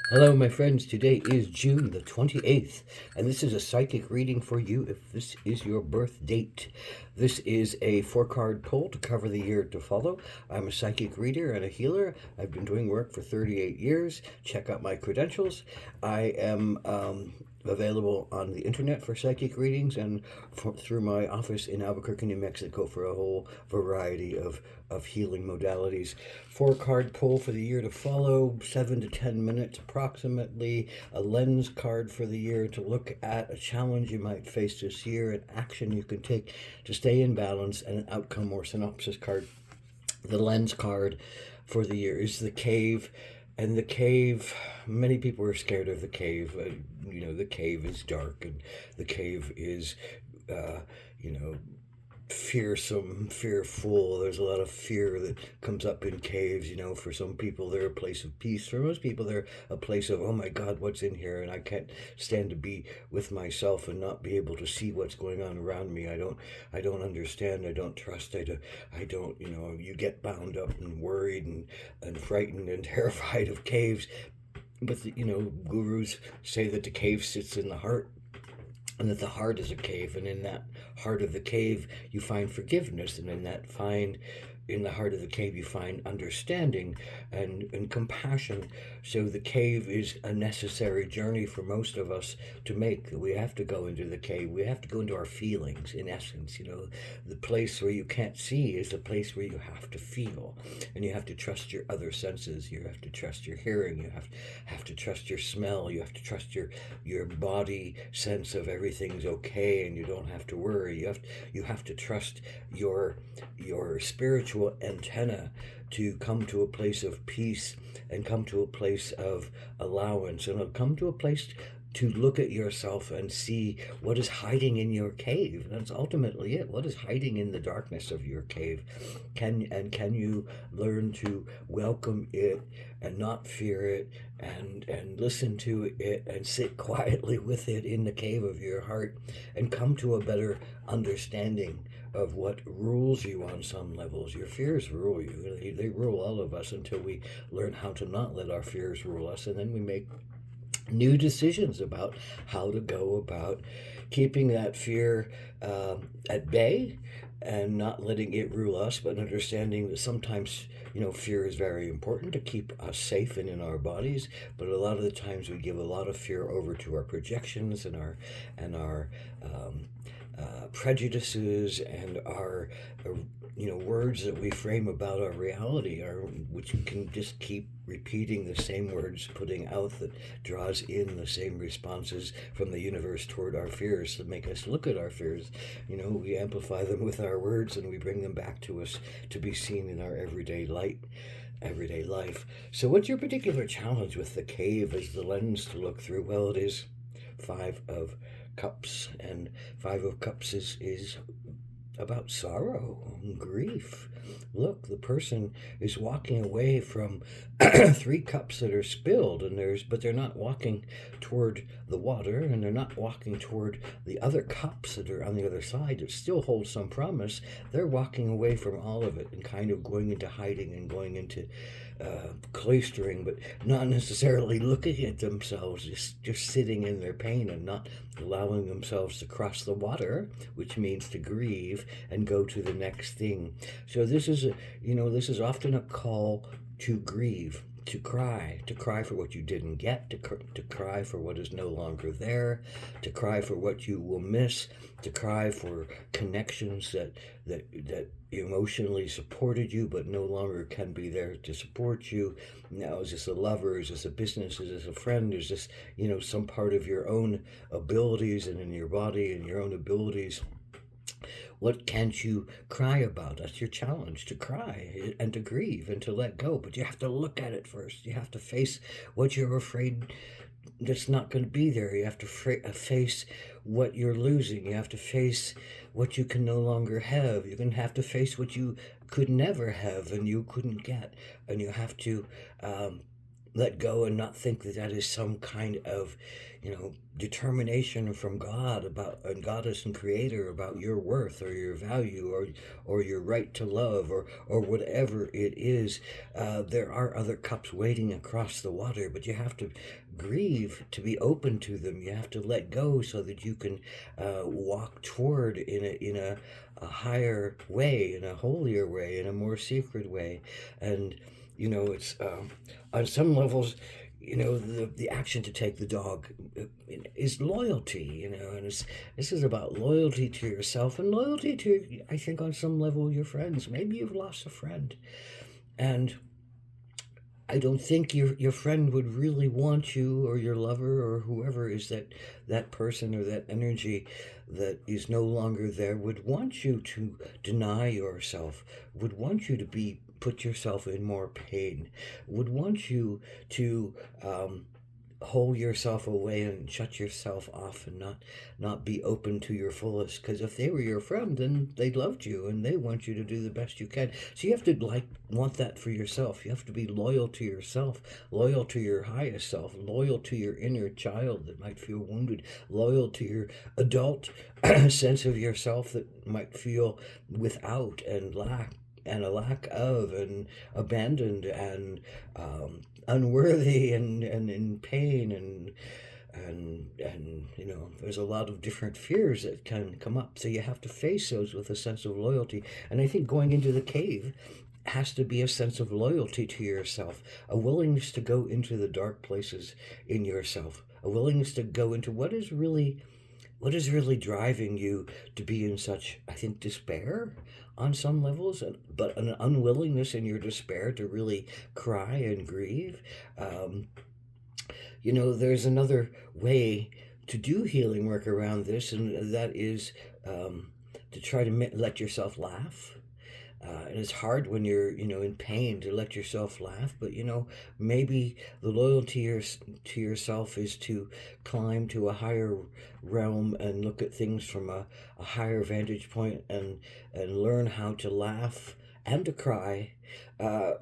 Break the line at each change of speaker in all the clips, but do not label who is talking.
Hello, my friends. Today is June the 28th, and this is a psychic reading for you if this is your birth date. This is a 4 card pull to cover the year to follow. I'm a psychic reader and a healer. I've been doing work for 38 years. Check out my credentials. I am available on the internet for psychic readings and through my office in Albuquerque, New Mexico for a whole variety of healing modalities. 4 card pull for the year to follow, 7 to 10 minutes approximately. A lens card for the year to look at a challenge you might face this year, an action you can take to stay in balance, and an outcome or synopsis card. The lens card for the year is the cave. And the cave, many people are scared of the cave. The cave is dark, and the cave is, uh, you know, fearsome, fearful. There's a lot of fear that comes up in caves. For some people, they're a place of peace. For most people, they're a place of, oh my God, what's in here? And I can't stand to be with myself and not be able to see what's going on around me. I don't understand. I don't trust. I don't, you get bound up and worried and frightened and terrified of caves. But, gurus say that the cave sits in the heart, and that the heart is a cave, and in that heart of the cave you find forgiveness, and in the heart of the cave you find understanding and compassion. So the cave is a necessary journey for most of us to make. We have to go into the cave. We have to go into our feelings, in essence. The place where you can't see is the place where you have to feel, and you have to trust your other senses. You have to trust your hearing. You have to trust your smell. You have to trust your body sense of everything's okay, and you don't have to worry. You have to trust your spiritual antenna to come to a place of peace, and come to a place of allowance, and come to a place to look at yourself and see what is hiding in your cave. That's ultimately it. What is hiding in the darkness of your cave? Can you learn to welcome it and not fear it, and listen to it and sit quietly with it in the cave of your heart, and come to a better understanding of what rules you on some levels. Your fears rule you. They rule all of us until we learn how to not let our fears rule us, and then we make new decisions about how to go about keeping that fear at bay, and not letting it rule us, but understanding that sometimes fear is very important to keep us safe and in our bodies, but a lot of the times we give a lot of fear over to our projections and our prejudices, and our words that we frame about our reality, which can just keep repeating the same words, putting out that draws in the same responses from the universe toward our fears, to make us look at our fears. We amplify them with our words, and we bring them back to us to be seen in our everyday life. So what's your particular challenge with the cave as the lens to look through? Well, it is 5 of Cups, and 5 of Cups is about sorrow and grief. Look, the person is walking away from 3 cups that are spilled, but they're not walking toward the water, and they're not walking toward the other cups that are on the other side that still hold some promise. They're walking away from all of it and kind of going into hiding and going into cloistering, but not necessarily looking at themselves, just sitting in their pain and not allowing themselves to cross the water, which means to grieve and go to the next thing. So this is often a call to grieve, to cry for what you didn't get, to cry for what is no longer there, to cry for what you will miss, to cry for connections that emotionally supported you but no longer can be there to support you. Now, is this a lover? Is this a business? Is this a friend? Is this some part of your own abilities, and in your body and your own abilities? What can't you cry about? That's your challenge, to cry and to grieve and to let go. But you have to look at it first. You have to face what you're afraid that's not going to be there. You have to face what you're losing. You have to face what you can no longer have. You're going to have to face what you could never have and you couldn't get. And you have to let go and not think that that is some kind of, determination from God about and goddess and creator about your worth or your value or your right to love or whatever it is. There are other cups waiting across the water, but you have to grieve to be open to them. You have to let go so that you can walk toward in a higher way, in a holier way, in a more sacred way. And it's on some levels, the action to take the dog is loyalty, and this is about loyalty to yourself and loyalty to, I think, on some level, your friends. Maybe you've lost a friend, and I don't think your friend would really want you, or your lover, or whoever is that person or that energy that is no longer there, would want you to deny yourself, would want you to be put yourself in more pain, would want you to hold yourself away and shut yourself off and not be open to your fullest. Because if they were your friend, then they loved you and they want you to do the best you can. So you have to want that for yourself. You have to be loyal to yourself, loyal to your highest self, loyal to your inner child that might feel wounded, loyal to your adult sense of yourself that might feel without and a lack of and abandoned and unworthy and in pain and there's a lot of different fears that can come up. So you have to face those with a sense of loyalty. And I think going into the cave has to be a sense of loyalty to yourself, a willingness to go into the dark places in yourself, a willingness to go into what is really driving you to be in such, I think, despair on some levels, but an unwillingness in your despair to really cry and grieve. There's another way to do healing work around this, and that is to try to let yourself laugh. And it's hard when you're, in pain to let yourself laugh, but, maybe the loyalty to yourself is to climb to a higher realm and look at things from a higher vantage point and learn how to laugh and to cry,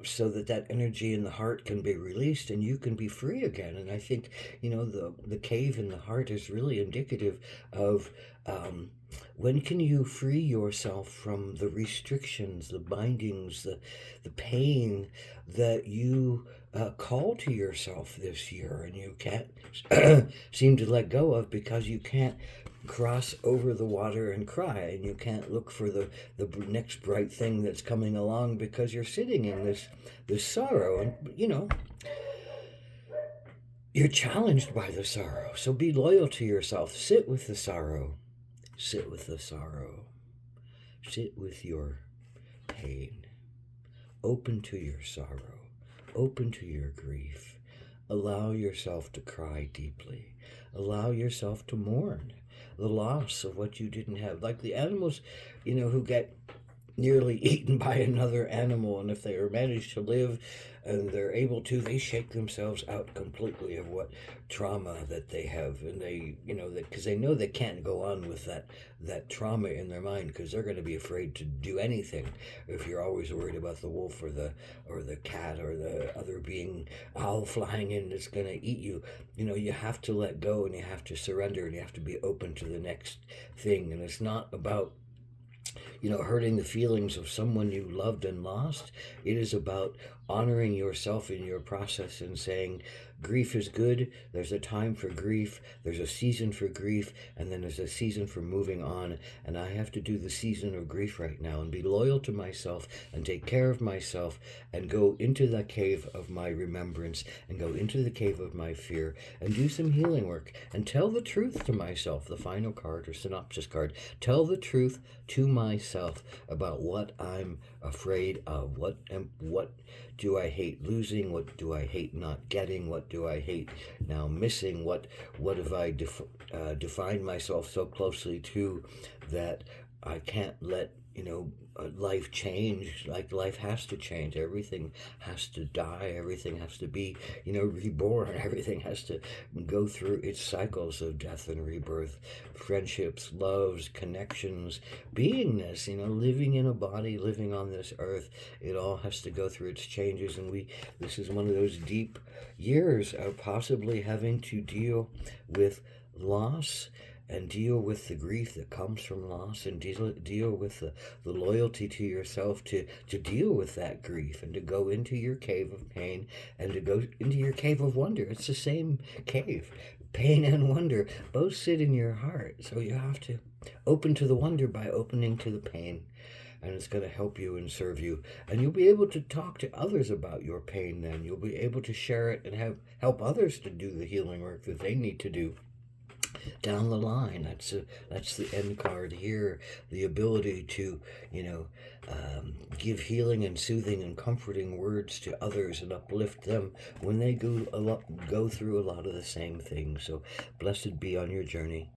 so that energy in the heart can be released and you can be free again. And I think, the cave in the heart is really indicative of when can you free yourself from the restrictions, the bindings, the pain that you call to yourself this year and you can't seem to let go of, because you can't cross over the water and cry, and you can't look for the next bright thing that's coming along because you're sitting in this sorrow. And you're challenged by the sorrow. So be loyal to yourself. Sit with the sorrow. Sit with the sorrow. Sit with your pain. Open to your sorrow. Open to your grief. Allow yourself to cry deeply. Allow yourself to mourn the loss of what you didn't have. Like the animals, who get nearly eaten by another animal, and if they are managed to live and they're able to, they shake themselves out completely of what trauma that they have, and they because they know they can't go on with that trauma in their mind, because they're going to be afraid to do anything. If you're always worried about the wolf or the cat or the other being owl flying in that's going to eat you, you have to let go and you have to surrender and you have to be open to the next thing. And it's not about hurting the feelings of someone you loved and lost. It is about honoring yourself in your process and saying, grief is good. There's a time for grief. There's a season for grief. And then there's a season for moving on. And I have to do the season of grief right now and be loyal to myself and take care of myself and go into the cave of my remembrance and go into the cave of my fear and do some healing work and tell the truth to myself. The final card or synopsis card. Tell the truth to myself about what I'm afraid of. What do I hate losing? What do I hate not getting? What do I hate now missing? What have I defined myself so closely to that I can't let life change, like life has to change. Everything has to die. Everything has to be, reborn. Everything has to go through its cycles of death and rebirth, friendships, loves, connections, beingness, living in a body, living on this earth. It all has to go through its changes. And this is one of those deep years of possibly having to deal with loss and deal with the grief that comes from loss, and deal with the loyalty to yourself to deal with that grief, and to go into your cave of pain and to go into your cave of wonder. It's the same cave. Pain and wonder both sit in your heart, so you have to open to the wonder by opening to the pain, and it's going to help you and serve you. And you'll be able to talk to others about your pain then. You'll be able to share it and help others to do the healing work that they need to do down the line. That's the end card here. The ability to, give healing and soothing and comforting words to others and uplift them when they go through a lot of the same things. So blessed be on your journey.